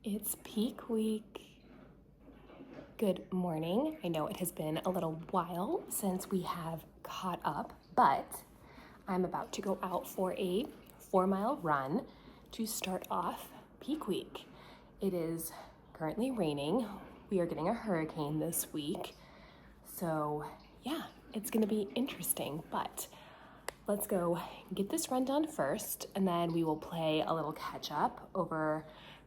It's peak week. Good morning. I know it has been a little while since we have caught up, but I'm about to go out for a 4-mile run to start off peak week. It is currently raining. We are getting a hurricane this week. So yeah, it's gonna be interesting, but let's go get this run done first, and then we will play a little catch up over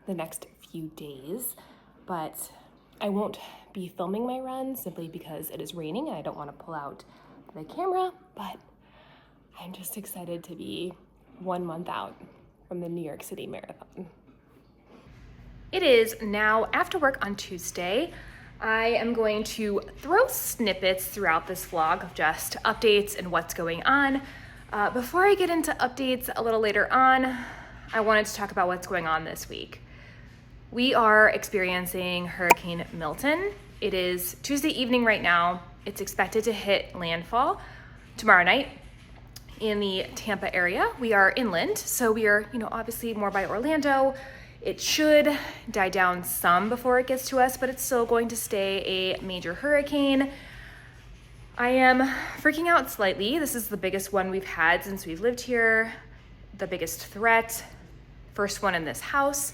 the next few days. But I won't be filming my run simply because it is raining and I don't want to pull out the camera, but I'm just excited to be 1 month out from the New York City Marathon. It is now after work on Tuesday. I am going to throw snippets throughout this vlog of just updates and what's going on. Before I get into updates a little later on, I wanted to talk about what's going on this week. We are experiencing Hurricane Milton. It is Tuesday evening right now. It's expected to hit landfall tomorrow night in the Tampa area. We are inland, so we are, obviously more by Orlando. It should die down some before it gets to us, but it's still going to stay a major hurricane. I am freaking out slightly. This is the biggest one we've had since we've lived here, the biggest threat, first one in this house.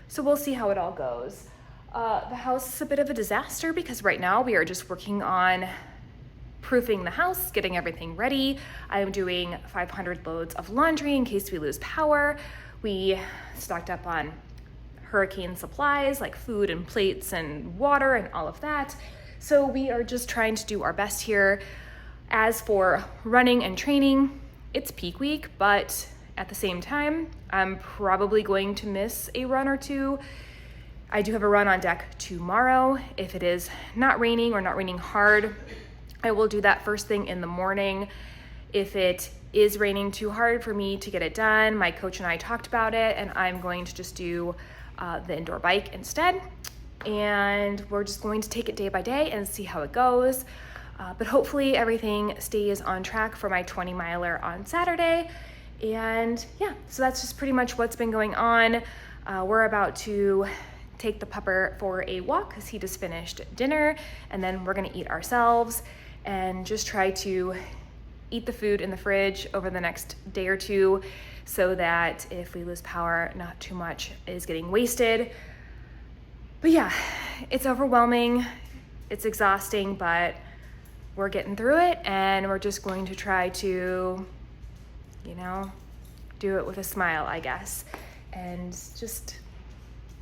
So we'll see how it all goes. The house is a bit of a disaster because right now we are just working on proofing the house, getting everything ready. I am doing 500 loads of laundry in case we lose power. We stocked up on hurricane supplies like food and plates and water and all of that. So we are just trying to do our best here. As for running and training, it's peak week, but at the same time, I'm probably going to miss a run or two. I do have a run on deck tomorrow. If it is not raining or not raining hard, I will do that first thing in the morning. If it is raining too hard for me to get it done, my coach and I talked about it, and I'm going to just do the indoor bike instead. And we're just going to take it day by day and see how it goes. But hopefully everything stays on track for my 20-miler on Saturday. And yeah, so that's just pretty much what's been going on. We're about to take the pupper for a walk because he just finished dinner, and then we're gonna eat ourselves and just try to eat the food in the fridge over the next day or two so that if we lose power, not too much is getting wasted. But yeah, it's overwhelming, it's exhausting, but we're getting through it, and we're just going to try to do it with a smile, I guess. And just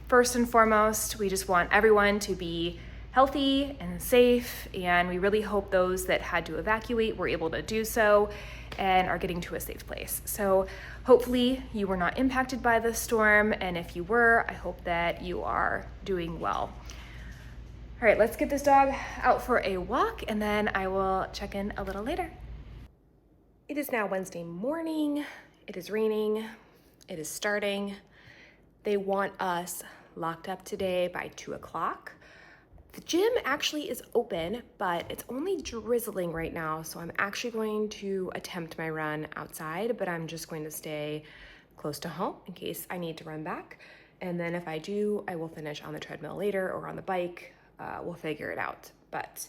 first and foremost, we just want everyone to be healthy and safe, and we really hope those that had to evacuate were able to do so and are getting to a safe place. So hopefully you were not impacted by the storm, and if you were, I hope that you are doing well. All right, let's get this dog out for a walk, and then I will check in a little later. It is now Wednesday morning. It is raining. It is starting. They want us locked up today by 2 o'clock. The gym actually is open, but it's only drizzling right now, so I'm actually going to attempt my run outside, but I'm just going to stay close to home in case I need to run back. And then if I do, I will finish on the treadmill later or on the bike. We'll figure it out, but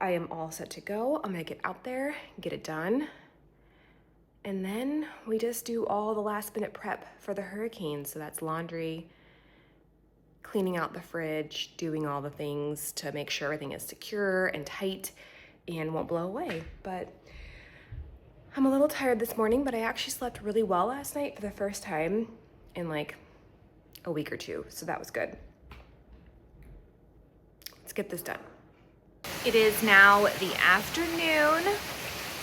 I am all set to go. I'm gonna get out there, get it done. And then we just do all the last minute prep for the hurricane. So that's laundry, cleaning out the fridge, doing all the things to make sure everything is secure and tight and won't blow away. But I'm a little tired this morning, but I actually slept really well last night for the first time in like a week or two. So that was good. Let's get this done. It is now the afternoon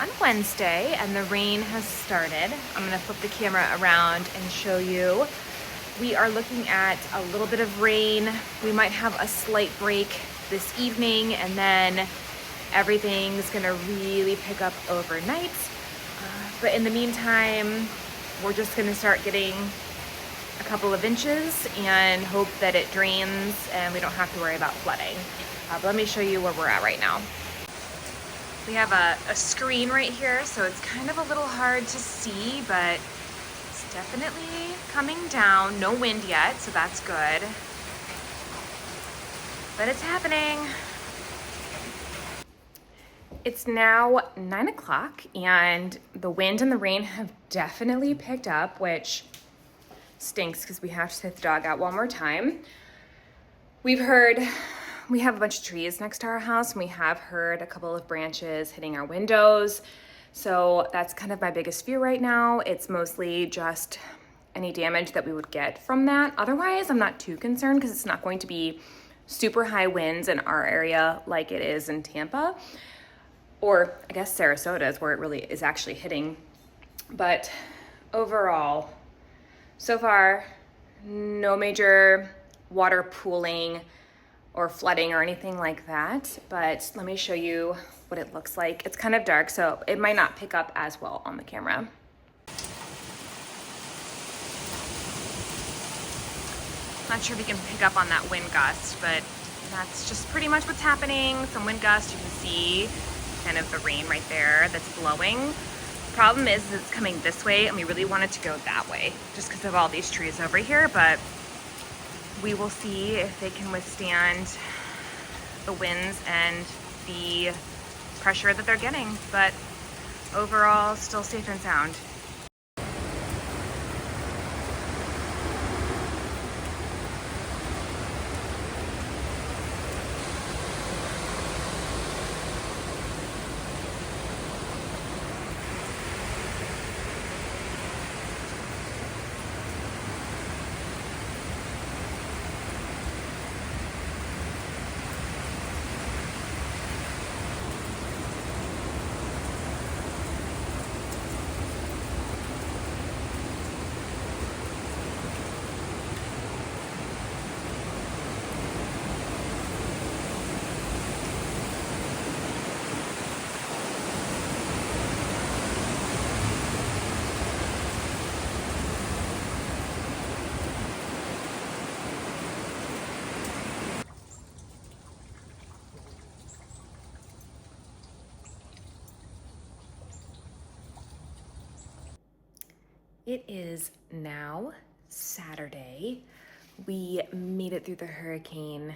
on Wednesday, and the rain has started. I'm gonna flip the camera around and show you. We are looking at a little bit of rain. We might have a slight break this evening, and then everything's gonna really pick up overnight. But in the meantime, we're just gonna start getting a couple of inches and hope that it drains and we don't have to worry about flooding. But let me show you where we're at right now. We have a screen right here, so it's kind of a little hard to see, but it's definitely coming down. No wind yet, so that's good. but it's happening. It's now 9 o'clock and the wind and the rain have definitely picked up, which stinks because we have to take the dog out one more time. We have a bunch of trees next to our house and we have heard a couple of branches hitting our windows. So that's kind of my biggest fear right now. It's mostly just any damage that we would get from that. Otherwise, I'm not too concerned because it's not going to be super high winds in our area like it is in Tampa. Or I guess Sarasota is where it really is actually hitting. But overall, so far, no major water pooling or flooding or anything like that. But let me show you what it looks like. It's kind of dark, so it might not pick up as well on the camera. Not sure if you can pick up on that wind gust, but that's just pretty much what's happening. Some wind gust, you can see kind of the rain right there that's blowing. Problem is it's coming this way and we really want it to go that way just because of all these trees over here, but we will see if they can withstand the winds and the pressure that they're getting, but overall still safe and sound. It is now Saturday. We made it through the hurricane,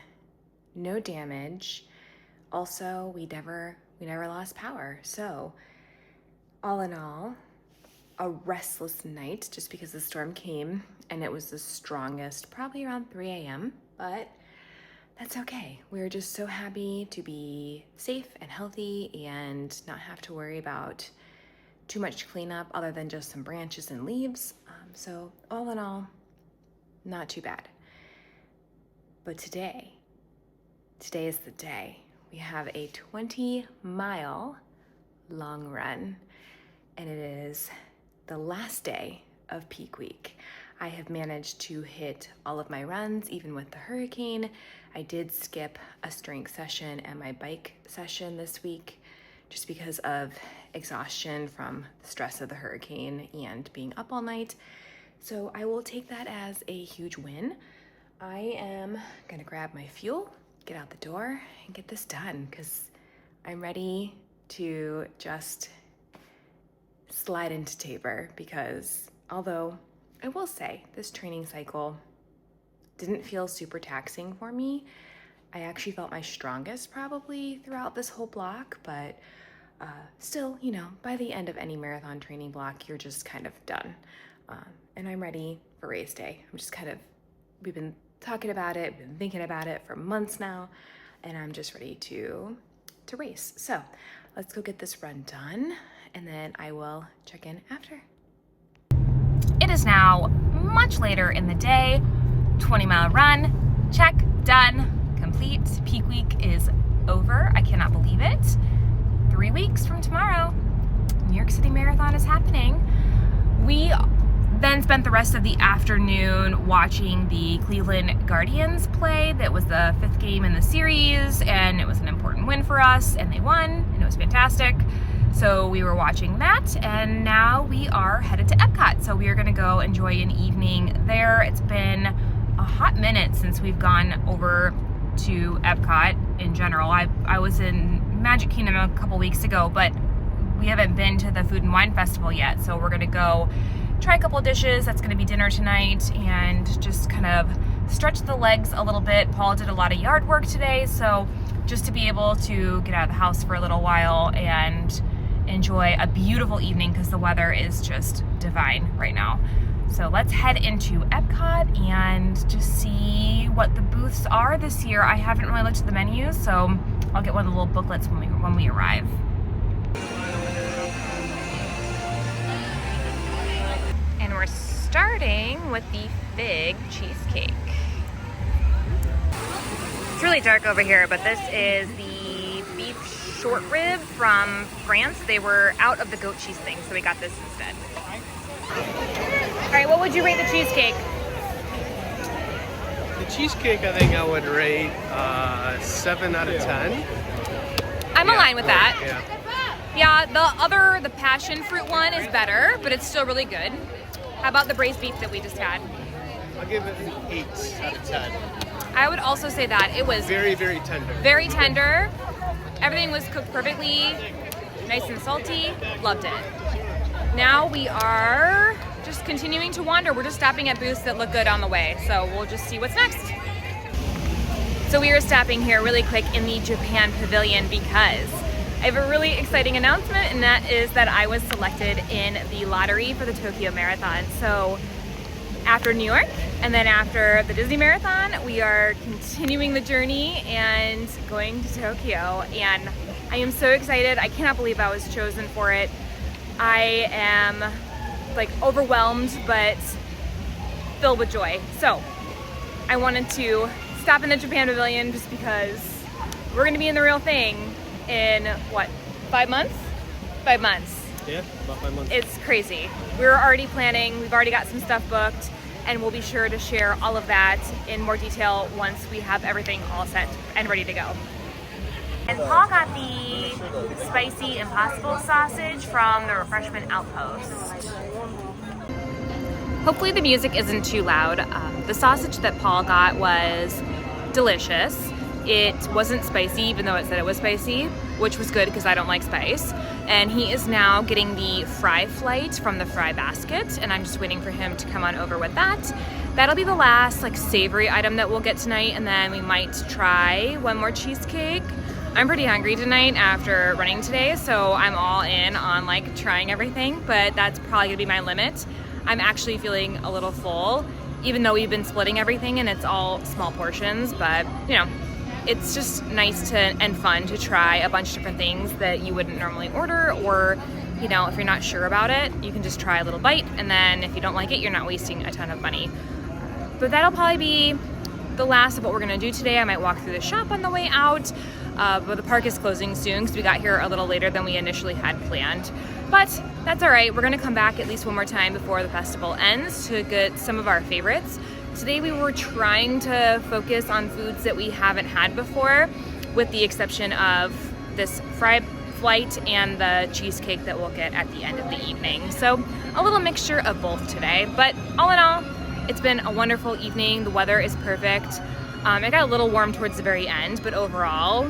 no damage. Also, we never lost power. So, all in all, a restless night just because the storm came and it was the strongest, probably around 3 a.m., but that's okay. We're just so happy to be safe and healthy and not have to worry about too much cleanup other than just some branches and leaves. So all in all, not too bad. But today is the day. We have a 20-mile long run, and it is the last day of peak week. I have managed to hit all of my runs, even with the hurricane. I did skip a strength session and my bike session this week just because of exhaustion from the stress of the hurricane and being up all night. So I will take that as a huge win. I am gonna grab my fuel, get out the door, and get this done because I'm ready to just slide into Tabor, because although I will say this training cycle didn't feel super taxing for me, I actually felt my strongest probably throughout this whole block, but still, you know, by the end of any marathon training block, you're just kind of done. And I'm ready for race day. We've been talking about it, been thinking about it for months now, and I'm just ready to race. So let's go get this run done, and then I will check in after. It is now much later in the day. 20-mile run, check, done, complete. Peak week is over. I cannot believe it. 3 weeks from tomorrow, New York City Marathon is happening. We then spent the rest of the afternoon watching the Cleveland Guardians play. That was the 5th game in the series, and it was an important win for us, and they won, and it was fantastic. So we were watching that, and now we are headed to EPCOT. So we are gonna go enjoy an evening there. It's been a hot minute since we've gone over to EPCOT in general. I was in Magic Kingdom a couple weeks ago, but we haven't been to the Food and Wine Festival yet. So we're gonna go try a couple of dishes. That's gonna be dinner tonight, and just kind of stretch the legs a little bit. Paul did a lot of yard work today, so just to be able to get out of the house for a little while and enjoy a beautiful evening because the weather is just divine right now. So let's head into EPCOT and just see what the booths are this year. I haven't really looked at the menus, so I'll get one of the little booklets when we arrive. And we're starting with the fig cheesecake. It's really dark over here, but this is the beef short rib from France. They were out of the goat cheese thing, so we got this instead. All right, what would you rate the cheesecake? The cheesecake, I think I would rate 7 out of 10. I'm aligned with that. Yeah. Yeah, the passion fruit one is better, but it's still really good. How about the braised beef that we just had? I'll give it an 8 out of 10. I would also say that it was very, very tender. Very tender. Everything was cooked perfectly, nice and salty. Loved it. Now we are just continuing to wander. We're just stopping at booths that look good on the way, so we'll just see what's next. So we are stopping here really quick in the Japan Pavilion because I have a really exciting announcement, and that is that I was selected in the lottery for the Tokyo Marathon. So after New York and then after the Disney Marathon, we are continuing the journey and going to Tokyo. And I am so excited. I cannot believe I was chosen for it. I am like overwhelmed, but filled with joy. So I wanted to stop in the Japan Pavilion just because we're gonna be in the real thing in what, 5 months? 5 months. Yeah, about 5 months. It's crazy. We're already planning, we've already got some stuff booked, and we'll be sure to share all of that in more detail once we have everything all set and ready to go. And Paul got the spicy Impossible sausage from the Refreshment Outpost. Hopefully the music isn't too loud. The sausage that Paul got was delicious. It wasn't spicy, even though it said it was spicy, which was good because I don't like spice. And he is now getting the fry flight from the fry basket, and I'm just waiting for him to come on over with that. That'll be the last like savory item that we'll get tonight, and then we might try one more cheesecake. I'm pretty hungry tonight after running today, so I'm all in on like trying everything, but that's probably gonna be my limit. I'm actually feeling a little full, even though we've been splitting everything and it's all small portions, but you know, it's just nice and fun to try a bunch of different things that you wouldn't normally order, or you know, if you're not sure about it, you can just try a little bite, and then if you don't like it, you're not wasting a ton of money. But that'll probably be the last of what we're gonna do today. I might walk through the shop on the way out, but the park is closing soon because we got here a little later than we initially had planned. But that's all right, we're gonna come back at least one more time before the festival ends to get some of our favorites. Today we were trying to focus on foods that we haven't had before, with the exception of this fry flight and the cheesecake that we'll get at the end of the evening. So a little mixture of both today, but all in all, it's been a wonderful evening. The weather is perfect. It got a little warm towards the very end, but overall,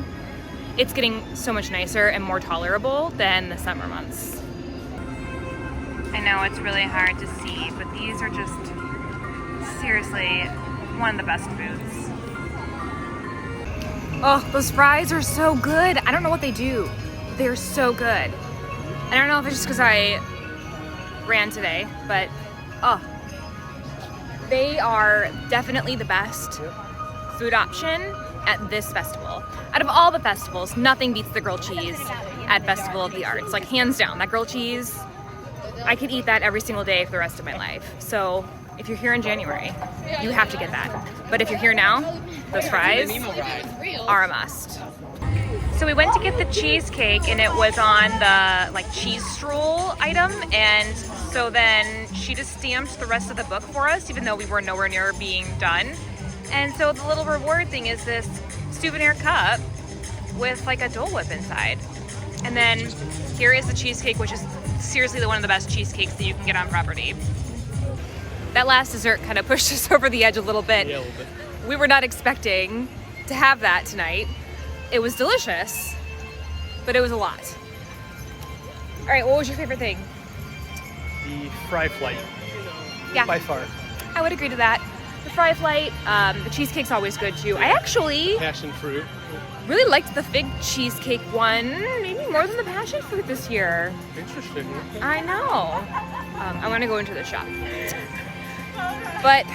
it's getting so much nicer and more tolerable than the summer months. I know it's really hard to see, but these are just seriously one of the best foods. Oh, those fries are so good. I don't know what they do. They're so good. I don't know if it's just because I ran today, but oh, they are definitely the best food option at this festival. Out of all the festivals, nothing beats the grilled cheese at Festival of the Arts. Like hands down, that grilled cheese, I could eat that every single day for the rest of my life. So if you're here in January, you have to get that. But if you're here now, those fries are a must. So we went to get the cheesecake, and it was on the like cheese stroll item, and so then she just stamped the rest of the book for us, even though we were nowhere near being done. And so the little reward thing is this souvenir cup with like a Dole Whip inside. And then here is the cheesecake, which is seriously one of the best cheesecakes that you can get on property. That last dessert kind of pushed us over the edge a little bit. Yeah, a little bit. We were not expecting to have that tonight. It was delicious, but it was a lot. All right, what was your favorite thing? The fry flight. Yeah. By far. I would agree to that. the fry flight. The cheesecake's always good too. I actually Passion fruit. really liked the fig cheesecake one, maybe more than the passion fruit this year. Interesting. I know. I want to go into the shop. But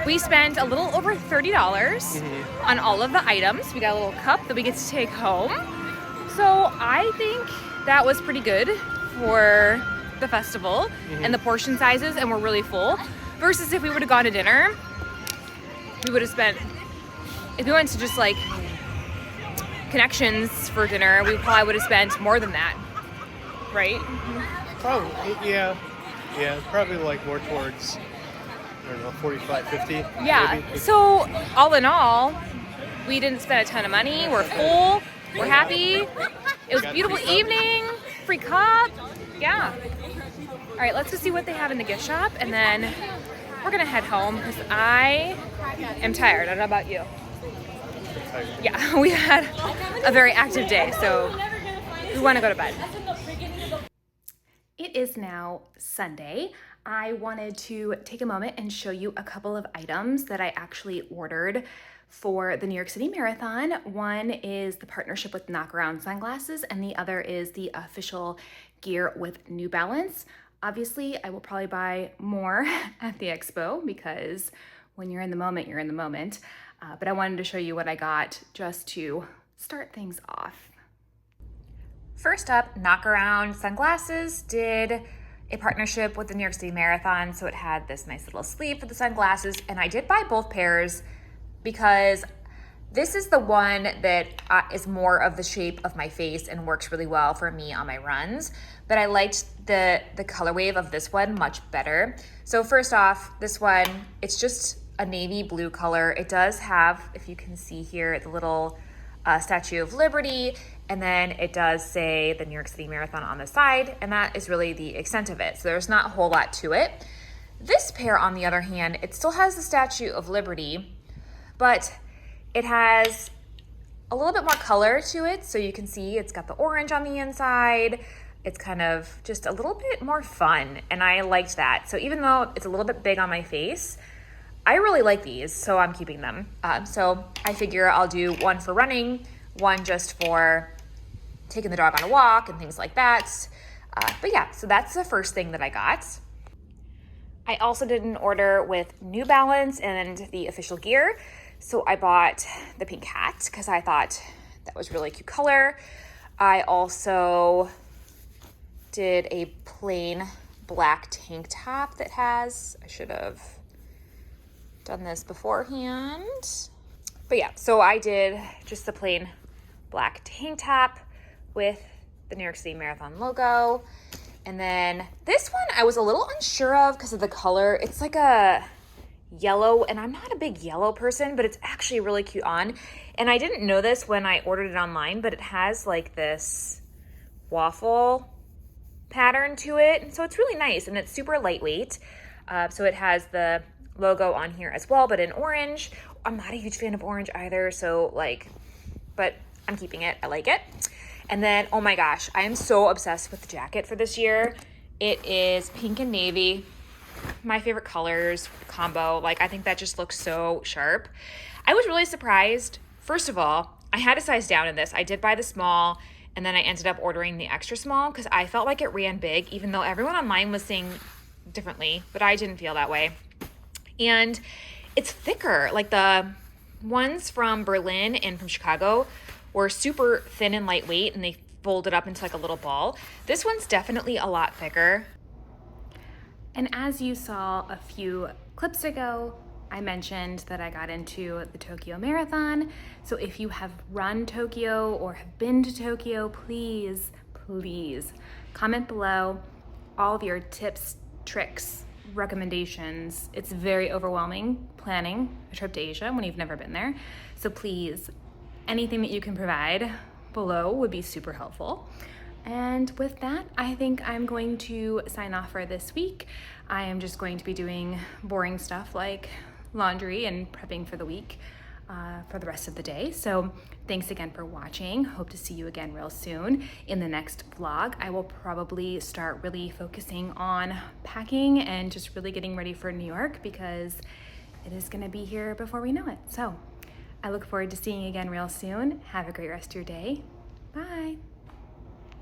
we spent a little over $30 on all of the items. We got a little cup that we get to take home. So I think that was pretty good for the festival, and the portion sizes, and we're really full. Versus if we would have gone to dinner, we would have spent, if we went to just like Connections for dinner, we probably would have spent more than that, right? Probably, yeah. Yeah, probably like more towards, I don't know, 45, 50. Yeah, maybe. so all in all, we didn't spend a ton of money. We're full, we're happy. It was a beautiful evening, free cup, yeah. All right, let's go see what they have in the gift shop, and then we're gonna head home because I am tired. I don't know about you. Yeah, we had a very active day, so we wanna go to bed. It is now Sunday. I wanted to take a moment and show you a couple of items that I actually ordered for the New York City Marathon. One is the partnership with Knockaround Sunglasses, and the other is the official gear with New Balance. Obviously, I will probably buy more at the expo because when you're in the moment, you're in the moment. But I wanted to show you what I got just to start things off. First up, Knockaround Sunglasses did a partnership with the New York City Marathon, so it had this nice little sleeve for the sunglasses, and I did buy both pairs because this is the one that is more of the shape of my face and works really well for me on my runs, but I liked the color wave of this one much better. So first off, this one, it's just a navy blue color. It does have, if you can see here, the little Statue of Liberty, and then it does say the New York City Marathon on the side, and that is really the extent of it. So there's not a whole lot to it. This pair, on the other hand, it still has the Statue of Liberty, but it has a little bit more color to it. So you can see it's got the orange on the inside. It's kind of just a little bit more fun, and I liked that. So even though it's a little bit big on my face, I really like these, so I'm keeping them. So I figure I'll do one for running, one just for taking the dog on a walk and things like that. But yeah, so that's the first thing that I got. I also did an order with New Balance and the official gear. So I bought the pink hat because I thought that was really cute color. I also did a plain black tank top that has, I should have done this beforehand. But yeah, so I did just the plain black tank top with the New York City Marathon logo. And then this one I was a little unsure of because of the color. It's like a yellow, and I'm not a big yellow person, but it's actually really cute on. And I didn't know this when I ordered it online, but it has like this waffle pattern to it. And so it's really nice, and it's super lightweight. So it has the logo on here as well, but in orange. I'm not a huge fan of orange either, so but I'm keeping it. I like it. And then, oh my gosh, I am so obsessed with the jacket for this year. It is pink and navy, my favorite colors combo. I think that just looks so sharp. I was really surprised. First of all, I had a size down in this. I did buy the small, and then I ended up ordering the extra small because I felt like it ran big, even though everyone online was saying differently, but I didn't feel that way. And it's thicker. Like the ones from Berlin and from Chicago were super thin and lightweight, and they folded up into like a little ball. This one's definitely a lot thicker. And as you saw a few clips ago, I mentioned that I got into the Tokyo Marathon. So if you have run Tokyo or have been to Tokyo, please comment below all of your tips, tricks, recommendations. It's very overwhelming planning a trip to Asia when you've never been there. So please, anything that you can provide below would be super helpful. And with that, I think I'm going to sign off for this week. I am just going to be doing boring stuff like laundry and prepping for the week for the rest of the day. So thanks again for watching. Hope to see you again real soon. In the next vlog, I will probably start really focusing on packing and just really getting ready for New York because it is gonna be here before we know it. So I look forward to seeing you again real soon. Have a great rest of your day. Bye.